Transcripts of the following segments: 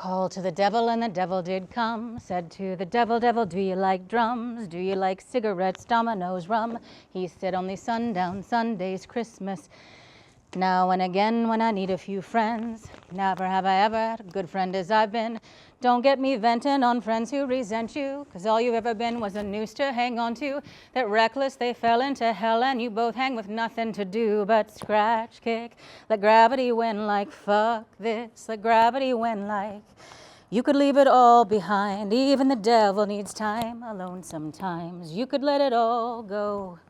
Called to the devil and the devil did come. Said to the devil, devil, do you like drums? Do you like cigarettes, dominoes, rum? He said only sundown, Sundays, Christmas. Now and again when I need a few friends. Never have I ever had a good friend as I've been. Don't get me venting on friends who resent you, 'cause all you've ever been was a noose to hang on to. That reckless they fell into hell and you both hang with nothing to do but scratch, kick. Let gravity win like fuck this. Let gravity win like you could leave it all behind. Even the devil needs time alone sometimes. You could let it all go.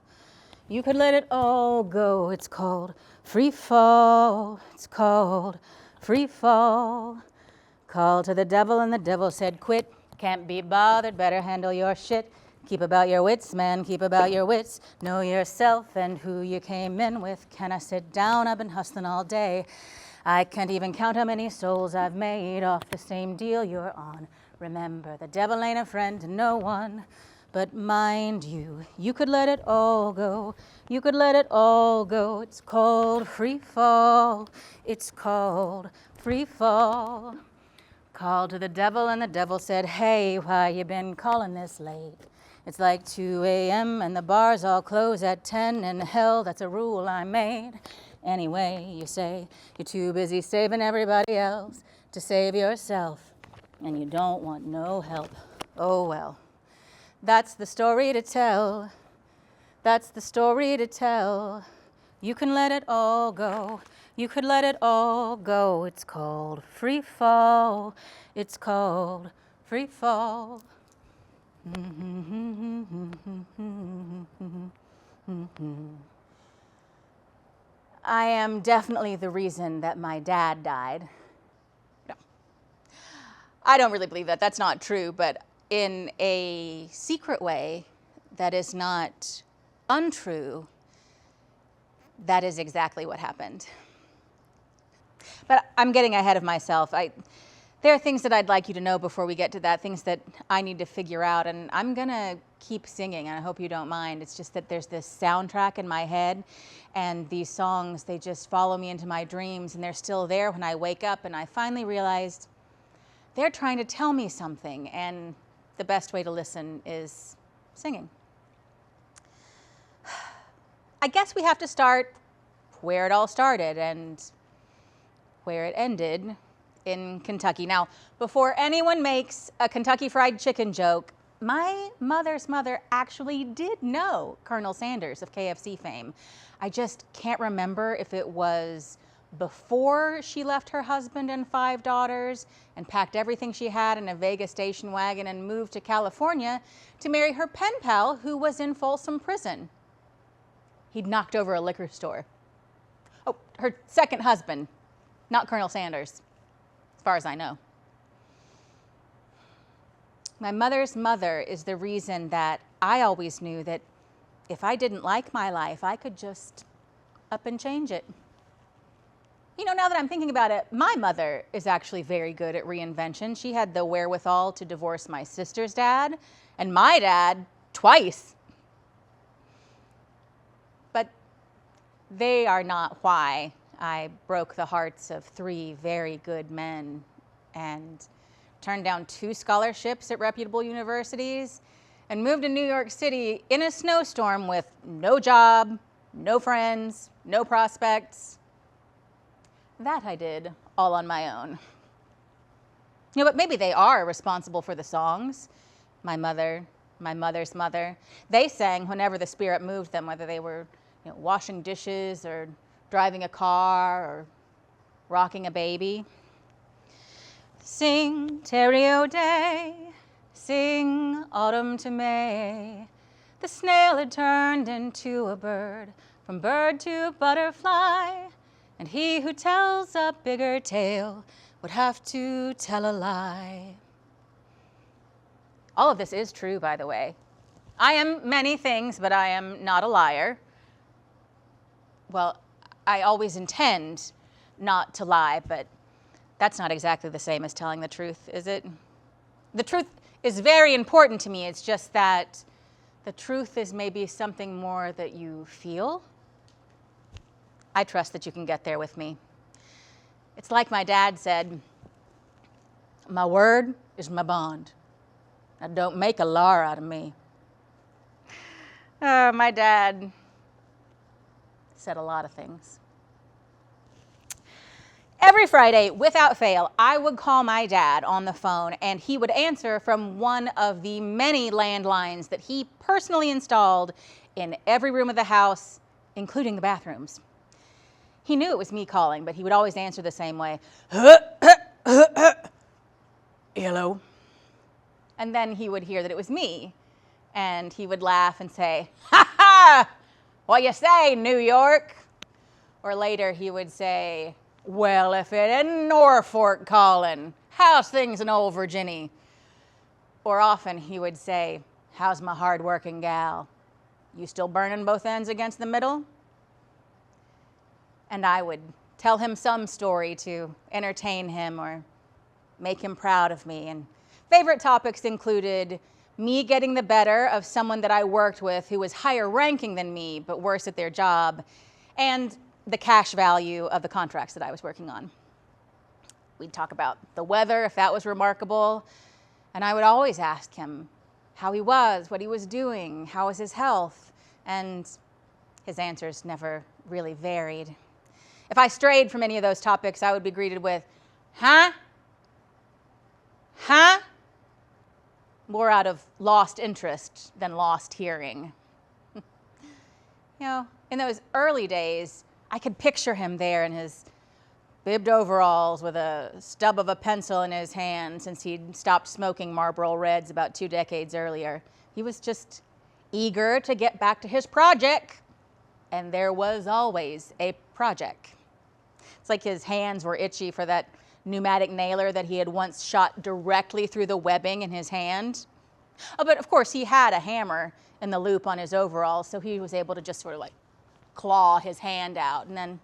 You could let it all go. It's called free fall. It's called free fall. Called to the devil and the devil said quit. Can't be bothered, better handle your shit. Keep about your wits, man, keep about your wits. Know yourself and who you came in with. Can I sit down? I've been hustling all day. I can't even count how many souls I've made off the same deal you're on. Remember, the devil ain't a friend to no one. But mind you, you could let it all go. You could let it all go. It's called free fall. It's called free fall. Called to the devil and the devil said, hey, why you been calling this late? It's like 2 a.m. and the bars all close at 10. And hell, that's a rule I made. Anyway, you say you're too busy saving everybody else to save yourself. And you don't want no help. Oh well. That's the story to tell. That's the story to tell. You can let it all go. You could let it all go. It's called free fall. It's called free fall. I am definitely the reason that my dad died. No. I don't really believe that. That's not true, but in a secret way that is not untrue, that is exactly what happened. But I'm getting ahead of myself. There are things that I'd like you to know before we get to that, things that I need to figure out, and I'm gonna keep singing, and I hope you don't mind. It's just that there's this soundtrack in my head, and these songs, they just follow me into my dreams, and they're still there when I wake up, and I finally realized they're trying to tell me something, and the best way to listen is singing. I guess we have to start where it all started and where it ended in Kentucky. Now, before anyone makes a Kentucky Fried Chicken joke, my mother's mother actually did know Colonel Sanders of KFC fame. I just can't remember if it was before she left her husband and 5 daughters and packed everything she had in a Vegas station wagon and moved to California to marry her pen pal who was in Folsom Prison. He'd knocked over a liquor store. Oh, her second husband, not Colonel Sanders, as far as I know. My mother's mother is the reason that I always knew that if I didn't like my life, I could just up and change it. You know, now that I'm thinking about it, my mother is actually very good at reinvention. She had the wherewithal to divorce my sister's dad and my dad twice. But they are not why I broke the hearts of 3 very good men and turned down 2 scholarships at reputable universities and moved to New York City in a snowstorm with no job, no friends, no prospects. That I did all on my own. You know, but maybe they are responsible for the songs. My mother, my mother's mother. They sang whenever the spirit moved them, whether they were, you know, washing dishes or driving a car or rocking a baby. Sing, Terry O'Day, sing, autumn to May. The snail had turned into a bird, from bird to butterfly. And he who tells a bigger tale would have to tell a lie. All of this is true, by the way. I am many things, but I am not a liar. Well, I always intend not to lie, but that's not exactly the same as telling the truth, is it? The truth is very important to me. It's just that the truth is maybe something more that you feel. I trust that you can get there with me. It's like my dad said, My word is my bond. Now don't make a liar out of me. My dad said a lot of things. Every Friday, without fail, I would call my dad on the phone and he would answer from one of the many landlines that he personally installed in every room of the house, including the bathrooms. He knew it was me calling, but he would always answer the same way. Hello. And then he would hear that it was me, and he would laugh and say, "Ha ha! What you say, New York?" Or later he would say, "Well, if it isn't Norfolk calling, how's things in old Virginia?" Or often he would say, "How's my hard-working gal? You still burning both ends against the middle?" And I would tell him some story to entertain him or make him proud of me. And favorite topics included me getting the better of someone that I worked with who was higher ranking than me but worse at their job, and the cash value of the contracts that I was working on. We'd talk about the weather, if that was remarkable, and I would always ask him how he was, what he was doing, how was his health, and his answers never really varied. If I strayed from any of those topics, I would be greeted with, "Huh? Huh?" More out of lost interest than lost hearing. In those early days, I could picture him there in his bibbed overalls with a stub of a pencil in his hand since he'd stopped smoking Marlboro Reds about 2 decades earlier. He was just eager to get back to his project, and there was always a project. It's like his hands were itchy for that pneumatic nailer that he had once shot directly through the webbing in his hand. Oh, but of course he had a hammer in the loop on his overalls, so he was able to just sort of like claw his hand out, and then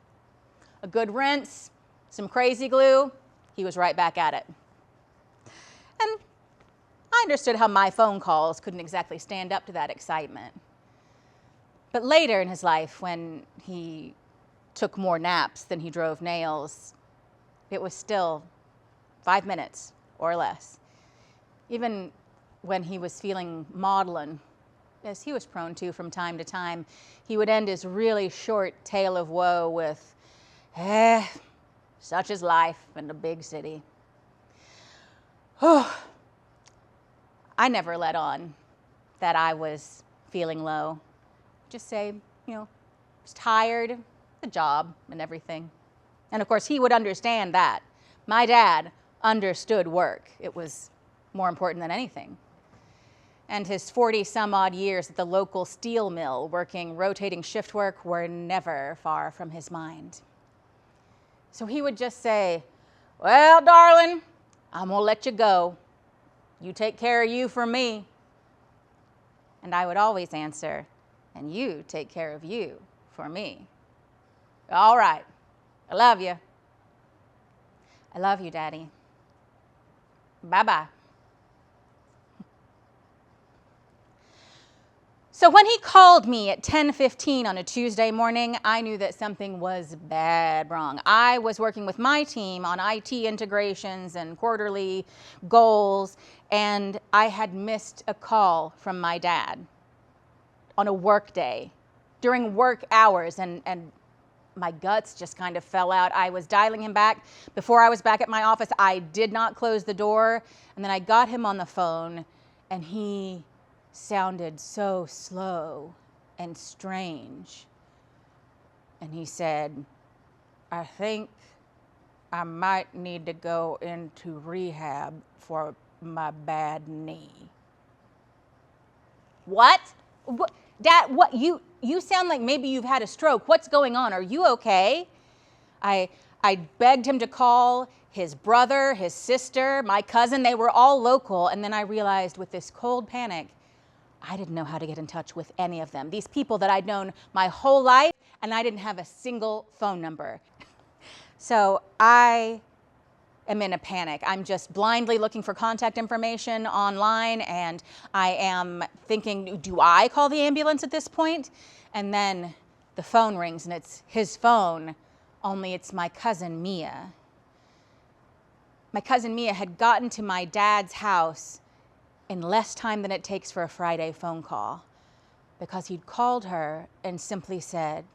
a good rinse, some crazy glue, he was right back at it. And I understood how my phone calls couldn't exactly stand up to that excitement. But later in his life, when he took more naps than he drove nails, it was still 5 minutes or less. Even when he was feeling maudlin, as he was prone to from time to time, he would end his really short tale of woe with, such is life in the big city. Oh, I never let on that I was feeling low. Just say, I was tired, the job and everything. And of course, he would understand that. My dad understood work. It was more important than anything. And his 40-some-odd years at the local steel mill working rotating shift work were never far from his mind. So he would just say, "Well, darling, I'm gonna let you go. You take care of you for me." And I would always answer, "And you take care of you for me." "All right. I love you." "I love you, Daddy. Bye-bye." So when he called me at 10:15 on a Tuesday morning, I knew that something was bad wrong. I was working with my team on IT integrations and quarterly goals, and I had missed a call from my dad on a work day during work hours, and my guts just kind of fell out. I was dialing him back. Before I was back at my office, I did not close the door, and then I got him on the phone, and he sounded so slow and strange. And he said, "I think I might need to go into rehab for my bad knee." What? Dad, what? You sound like maybe you've had a stroke. What's going on? Are you okay? I begged him to call his brother, his sister, my cousin. They were all local. And then I realized with this cold panic, I didn't know how to get in touch with any of them. These people that I'd known my whole life, and I didn't have a single phone number. So I am in a panic. I'm just blindly looking for contact information online, and I am thinking, do I call the ambulance at this point? And then the phone rings, and it's his phone, only it's my cousin Mia. My cousin Mia had gotten to my dad's house in less time than it takes for a Friday phone call, because he'd called her and simply said,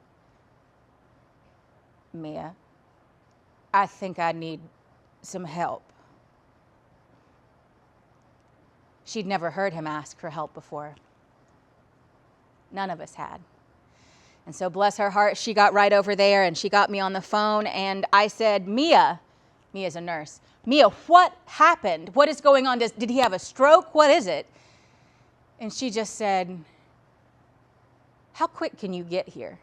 Mia, I think I need some help. She'd never heard him ask for help before. None of us had. And so bless her heart, she got right over there and she got me on the phone, and I said, Mia's a nurse. Mia, what happened? What is going on? Did he have a stroke? What is it? And she just said, how quick can you get here?